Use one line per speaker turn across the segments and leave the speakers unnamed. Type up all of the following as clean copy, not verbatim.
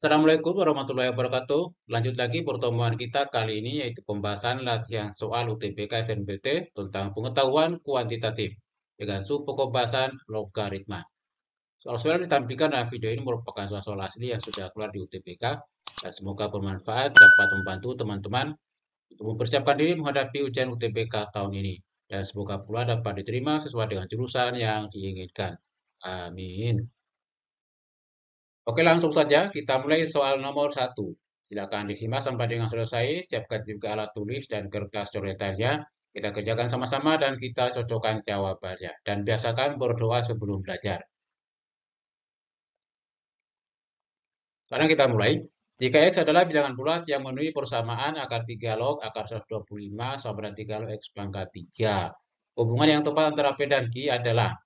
Assalamualaikum warahmatullahi wabarakatuh. Lanjut lagi pertemuan kita kali ini yaitu pembahasan latihan soal UTBK SNMPT tentang pengetahuan kuantitatif dengan subpokok bahasan logaritma. Soal-soal yang ditampilkan dalam video ini merupakan soal-soal asli yang sudah keluar di UTBK dan semoga bermanfaat dapat membantu teman-teman untuk mempersiapkan diri menghadapi ujian UTBK tahun ini dan semoga pula dapat diterima sesuai dengan jurusan yang diinginkan. Amin. Oke, langsung saja kita mulai soal nomor 1. Silakan disimak sampai dengan selesai, siapkan juga alat tulis dan kertas coretannya. Kita kerjakan sama-sama dan kita cocokkan jawabannya. Dan biasakan berdoa sebelum belajar. Sekarang kita mulai. Jika X adalah bilangan bulat yang memenuhi persamaan akar 3 log akar 125 sama dengan 3 log X pangkat 3. Hubungan yang tepat antara P dan Q adalah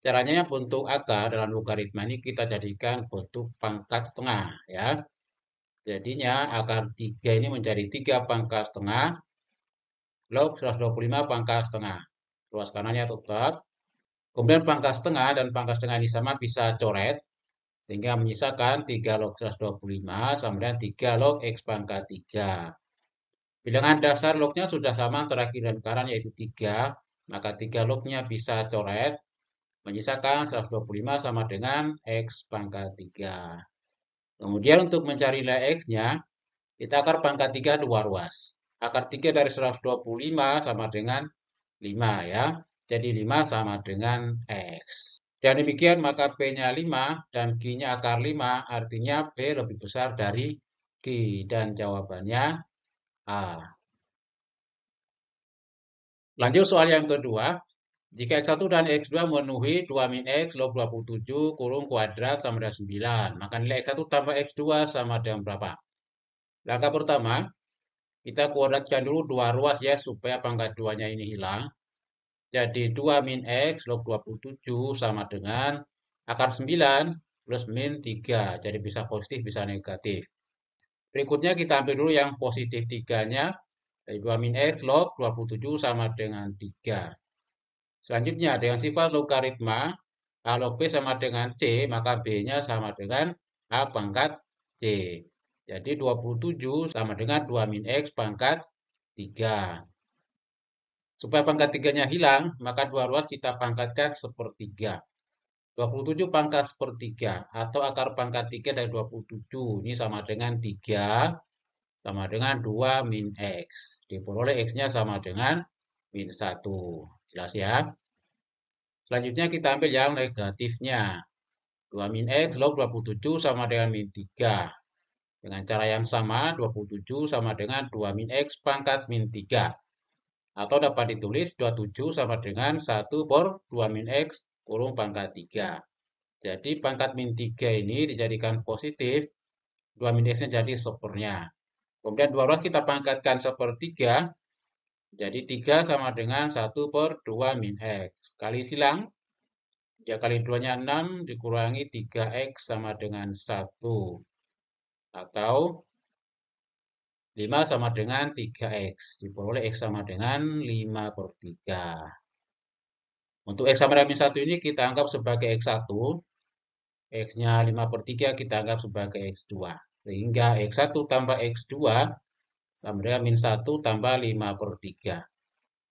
caranya bentuk akar dalam logaritma ini kita jadikan bentuk pangkat setengah ya. Jadinya akar 3 ini menjadi 3 pangkat setengah log 125 pangkat setengah. Ruas kanannya tetap. Kemudian pangkat setengah dan pangkat setengah ini sama bisa coret. Sehingga menyisakan 3 log 125 sama dengan 3 log X pangkat 3. Bilangan dasar lognya sudah sama antara kiri dan kanan yaitu 3. Maka 3 lognya bisa coret. Menyisakan 125 sama dengan X pangkat 3. Kemudian untuk mencari nilai X-nya, kita akar pangkat 3 dua ruas. Akar 3 dari 125 sama dengan 5 ya. Jadi 5 sama dengan X. Dan demikian maka P-nya 5 dan Q-nya akar 5 artinya P lebih besar dari Q. Dan jawabannya A. Lanjut soal yang kedua. Jika X1 dan X2 memenuhi 2 min X log 27 kurung kuadrat sama dengan 9. Maka nilai X1 tambah X2 sama dengan berapa? Langkah pertama, kita kuadratkan dulu dua ruas ya, supaya pangkat 2-nya ini hilang. Jadi 2 min X log 27 sama dengan akar 9 plus min 3. Jadi bisa positif, bisa negatif. Berikutnya kita ambil dulu yang positif 3-nya. Jadi 2 min X log 27 sama dengan 3. Selanjutnya, dengan sifat logaritma, A log B sama dengan C, maka B-nya sama dengan A pangkat C. Jadi 27 sama dengan 2 min X pangkat 3. Supaya pangkat 3-nya hilang, maka dua ruas kita pangkatkan sepertiga. 27 pangkat sepertiga atau akar pangkat 3 dari 27. Ini sama dengan 3, sama dengan 2 min X. Diperoleh X-nya sama dengan min 1. Jelas ya? Selanjutnya kita ambil yang negatifnya. 2 min X log 27 sama dengan min 3. Dengan cara yang sama, 27 sama dengan 2 min X pangkat min 3. Atau dapat ditulis 27 sama dengan 1 per 2 min X kurung pangkat 3. Jadi pangkat min 3 ini dijadikan positif, 2 min X-nya jadi sepernya. Kemudian dua ruas kita pangkatkan sepertiga, jadi 3 sama dengan 1 per 2 min X. Kali silang, 3 kali 2-nya 6, dikurangi 3X sama dengan 1. Atau 5 sama dengan 3X. Diperoleh X sama dengan 5 per 3. Untuk X sama dengan min 1 ini kita anggap sebagai X1. X-nya 5 per 3 kita anggap sebagai X2. Sehingga X1 tambah X2 sama dengan min 1 tambah 5 per 3.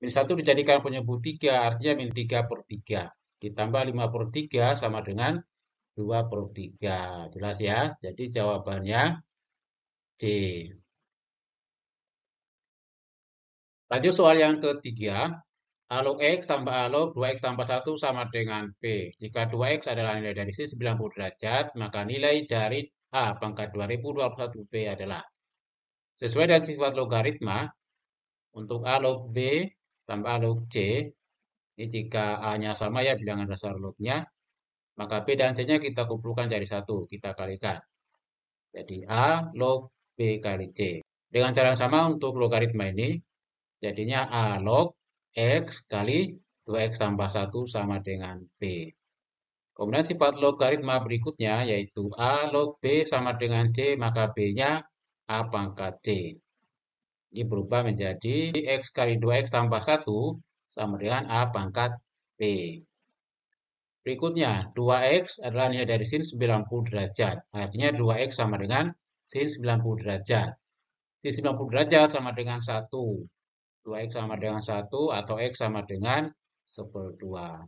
Min 1 dijadikan penyebut 3, artinya min 3 per 3. Ditambah 5 per 3 sama dengan 2 per 3. Jelas ya? Jadi jawabannya C. Lanjut soal yang ketiga. A log X tambah A log 2X tambah 1 sama dengan P. Jika 2X adalah nilai dari sisi 90 derajat, maka nilai dari A pangkat 2021 P adalah. Sesuai dengan sifat logaritma, untuk A log B tambah A log C, ini jika A-nya sama ya bilangan dasar lognya, maka B dan C-nya kita kumpulkan jadi satu, kita kalikan. Jadi A log B kali C. Dengan cara yang sama untuk logaritma ini, jadinya A log X kali 2X tambah 1 sama dengan B. Kemudian sifat logaritma berikutnya yaitu A log B sama dengan C, maka B-nya A pangkat C. Ini berubah menjadi X kali 2X tambah 1 sama dengan A pangkat B. Berikutnya, 2x adalah nilai dari sin 90 derajat. Artinya 2x sama dengan sin 90 derajat. Sin 90 derajat sama dengan 1. 2x sama dengan 1 atau x sama dengan 1/2.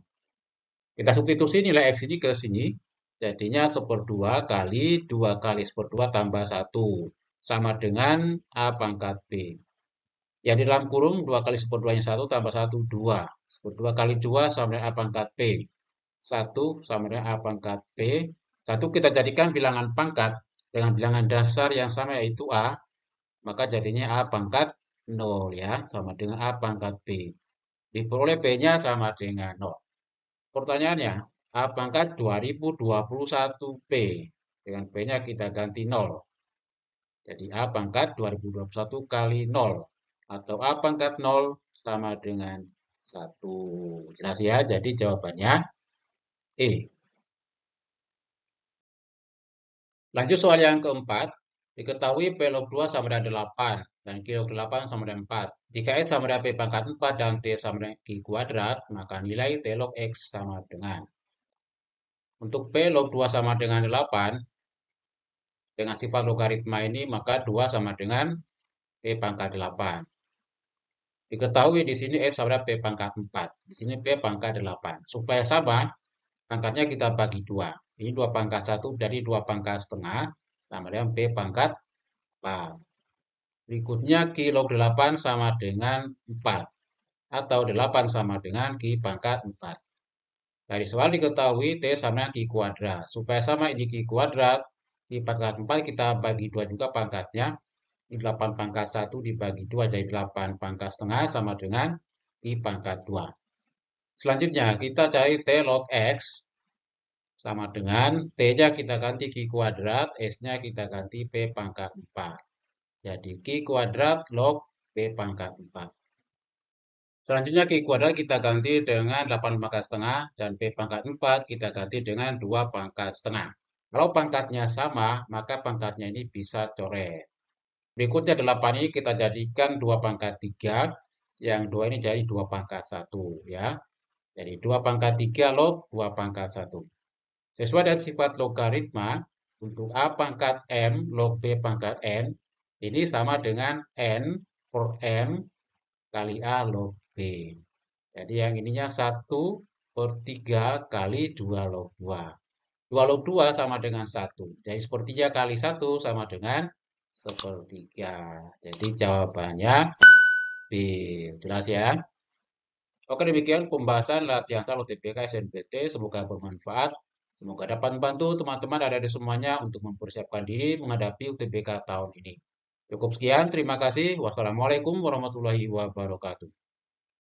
Kita substitusi nilai x ini ke sini. Jadinya 1/2 kali 2 kali 1/2 tambah 1. Sama dengan A pangkat B. Yang di dalam kurung 2 kali 1/2-nya 1 tambah 1, 2. 1/2 kali 2 sama dengan A pangkat P. 1 sama dengan A pangkat P. 1 kita jadikan bilangan pangkat dengan bilangan dasar yang sama yaitu A. Maka jadinya A pangkat 0 ya. Sama dengan A pangkat P. Diperoleh P-nya sama dengan 0. Pertanyaannya, A pangkat 2021 P. Dengan P-nya kita ganti 0. Jadi A pangkat 2021 kali 0. Atau A pangkat 0 sama dengan 1. Jelas ya? Jadi jawabannya E. Lanjut soal yang keempat. Diketahui P log 2 sama dengan 8 dan Q log 8 sama dengan 4. Jika S sama dengan P pangkat 4 dan T sama dengan Q kuadrat, maka nilai T log X sama dengan. Untuk P log 2 sama dengan 8, dengan sifat logaritma ini, maka 2 sama dengan P pangkat 8. Diketahui di sini S sama dengan P pangkat 4. Di sini P pangkat 8. Supaya sama, pangkatnya kita bagi 2. Ini 2 pangkat 1 dari 2 pangkat setengah sama dengan P pangkat 4. Berikutnya Q log 8 sama dengan 4. Atau 8 sama dengan Q pangkat 4. Dari soal diketahui T sama dengan Q kuadrat. Supaya sama ini Q kuadrat, Q pangkat 4 kita bagi 2 juga pangkatnya. Ini 8 pangkat 1 dibagi 2 jadi 8 pangkat setengah sama dengan Q pangkat 2. Selanjutnya kita cari T log X sama dengan T-nya kita ganti Q kuadrat, S-nya kita ganti P pangkat 4. Jadi Q kuadrat log P pangkat 4. Selanjutnya Q kuadrat kita ganti dengan 8 pangkat setengah dan P pangkat 4 kita ganti dengan 2 pangkat setengah. Kalau pangkatnya sama, maka pangkatnya ini bisa coret. Berikutnya 8 ini kita jadikan 2 pangkat 3, yang 2 ini jadi 2 pangkat 1 ya. Jadi 2 pangkat 3 log 2 pangkat 1. Sesuai dengan sifat logaritma, untuk A pangkat M log B pangkat N, ini sama dengan N per M kali A log B. Jadi yang ininya 1/3 kali 2 log 2. 2 log 2 sama dengan 1. Jadi 1/3 kali 1 sama dengan 1/3. Jadi jawabannya B. Jelas ya? Oke, demikian pembahasan latihan soal UTBK SNMPT. Semoga bermanfaat. Semoga dapat membantu teman-teman ada di semuanya untuk mempersiapkan diri menghadapi UTBK tahun ini. Cukup sekian, terima kasih. Wassalamualaikum warahmatullahi wabarakatuh.